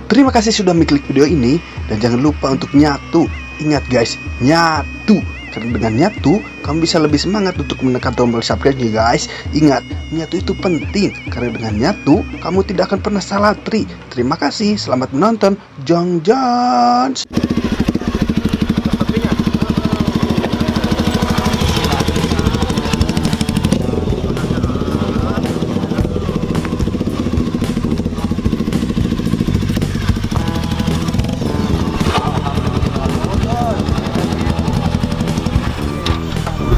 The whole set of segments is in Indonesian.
Terima kasih sudah mengklik video ini dan jangan lupa untuk nyatu. Ingat guys, nyatu. Karena dengan nyatu, kamu bisa lebih semangat untuk menekan tombol subscribe-nya guys. Ingat, nyatu itu penting. Karena dengan nyatu, kamu tidak akan pernah salah tri. Terima kasih, selamat menonton. Jong Jones.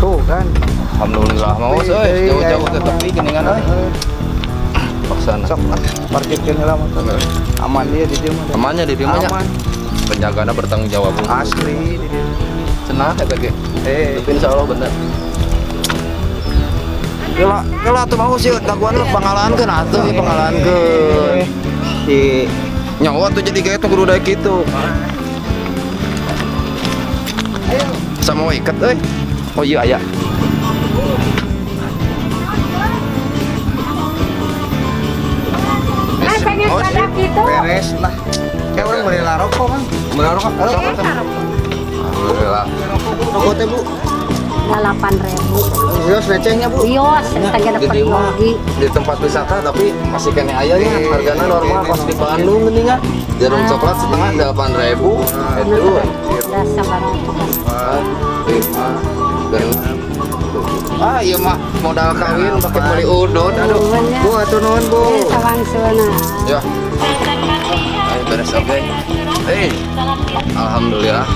Tuh kan, Alhamdulillah mau euy, jauh-jauh ke tepi geningan euy. Paksana. sok parkirkeun heula motor. Aman dia di dieu mah. Amannya di dieu mah nya. Aman. Penjagana bertanggung jawab. Asli di dieu. Cenah eta ge. Tapi insyaallah bener. Kela tuh mau sih daguan lu pangalaankeun atuh ieu pangalaankeun. Di Nyawa tuh jadi kayak tuh kudu da kitu. Sama we iket euy. Oh iya aya. Pengen pada gitu. beres lah. Kayak orang beli rokok kan. Bener kok. Alhamdulillah. Rokok teh Bu. Ya 8.000. Yos recehnya Bu. Yos, tanya dapat Jadi mah lagi. di tempat wisata tapi masih kena aya nya hargana normal pas di Bandung geuningan. Jarum coklat setengah 8.000. Itu. Udah sabar. Ah iya mah modal kawin pakai beli udon. Aduh. Bu atuh nuhun Bu. Sawangsuna. Ya. Ayo beres oke. Alhamdulillah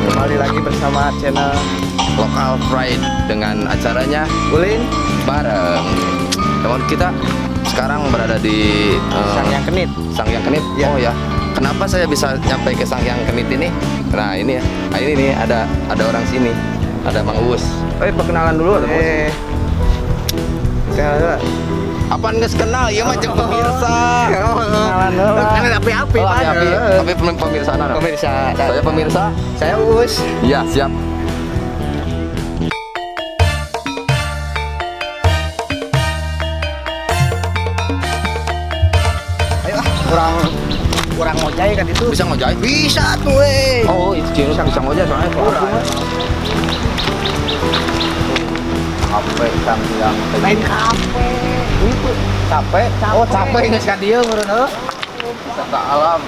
Kembali lagi bersama channel Local Pride dengan acaranya Ulin bareng. Teman kita sekarang berada di Sangyang Kenit. Sangyang Kenit. Ya. Oh ya. Kenapa saya bisa nyampe ke Sangyang Kenit ini? Nah ini ya. Nah, ini nih ada orang sini. Ada Mang Uus. Perkenalan dulu. Apaan nggak kenal? Ya macam pemirsa. Kenalan dulu. Kan api-api Oh, Pak. tapi pemirsa nah. Pemirsa. Saya pemirsa. Saya Uus. Iya siap. Ayo kurang ngojay kan itu. Bisa ngojek? Bisa tuh Oh itu Cino bisa ngojek soalnya kurang. Capek Sangyang Lain kafe. Itu capek. Oh capek nggak sih dia menurut wisata alam.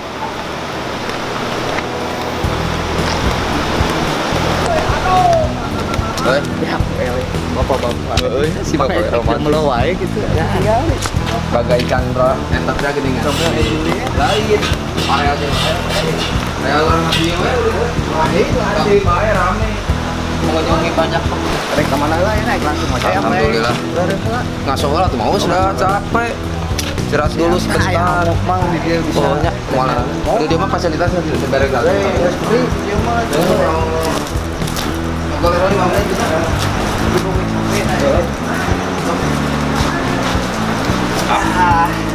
Ya, bapak-bapak. Si bapak romantis. Melawai gitu. Ya, tinggal. Bagaikan enternya gini nggak? Lain. Area aja. Area orang ngapain we? Tapi bae rame. Mengunjungi banyak. Rek kemana lah ya naik langsung aja. Alhamdulillah. Nggak sekolah tuh mau sudah capek. Istirahat dulu sebentar. Mang di dia bisa. Pokoknya malah. Itu dia mah fasilitasnya tidak sebarang kali. Free dia mah. Kalau orang mau bisa.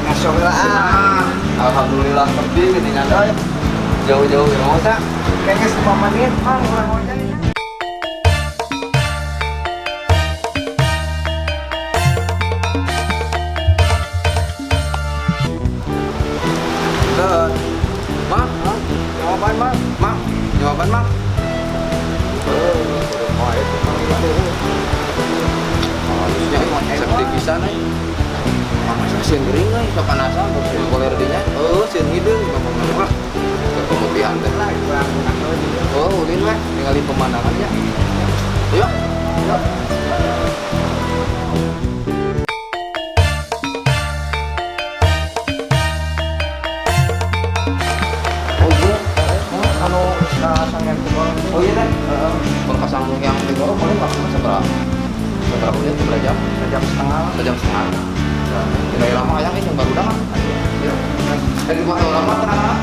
Masuk lah. Alhamdulillah pergi dengan jauh-jauh yang mau tak. Kayaknya 10 menit Mang kurang ngojek. Mak, jawaban mak, mak, jawaban mak. Harusnya safety bisa nih. Masa sieun gering euy, kepanasan terus koler dinya. Sieun hideung ngomongna mah. Kemudian teh. Oh, ulin we, ningali pemandangannya. Yuk. Yuk. Oh iya deh. Perkasang yang di bawah paling maksimal seberapa menit? Seberapa jam? Sejam setengah. Sejam setengah. Tidak lama ayam ini baru dah. Di foto lama tenang.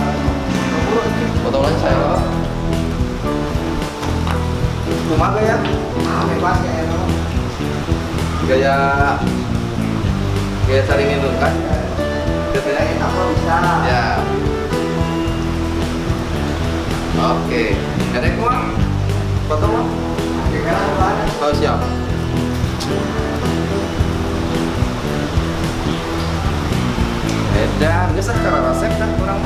Foto lagi saya. Cuma gaya. Bebas ya. Gaya cari minum kan? Jadi apa bisa? Ya. Oke. Dedek mah. Foto mah. Oh siap. Edan, geus cara resep kan kurang.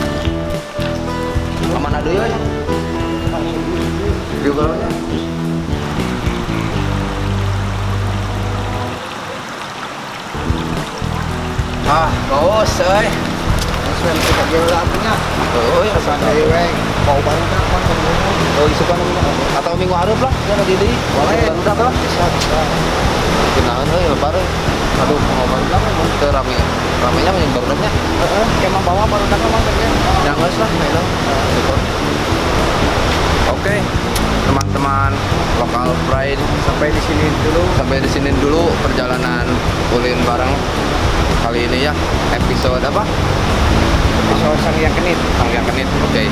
Oh, say. Sesuai kita jual punya. Oh, ya sana. Mau barang kan Oh, isukan atau minggu hareup lah, ya jadi. boleh. Udah lah. Bisa. Kenalan euy lebar euy. Aduh, ngomong lah mun teu rame. Ramenya mah baru nya. Kemang bawa baru dah memang kerja. Jangan lah, itu. Oke, teman-teman lokal pride Sampai di sini dulu. sampai di sini dulu perjalanan ulin bareng kali ini ya, episode apa? Episode sang yang kenit. Sang yang Kenit. Oke.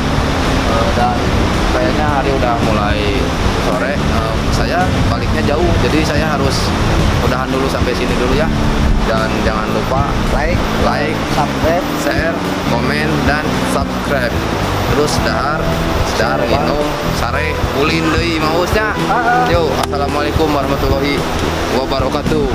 Dan kayaknya hari udah mulai sore. Saya baliknya jauh, jadi saya harus udahan dulu sampai sini dulu ya. Dan jangan lupa Like, subscribe. share, komen, dan subscribe. Terus dahar minum, sare, ulin deui mausnya. Yo, assalamualaikum warahmatullahi wabarakatuh.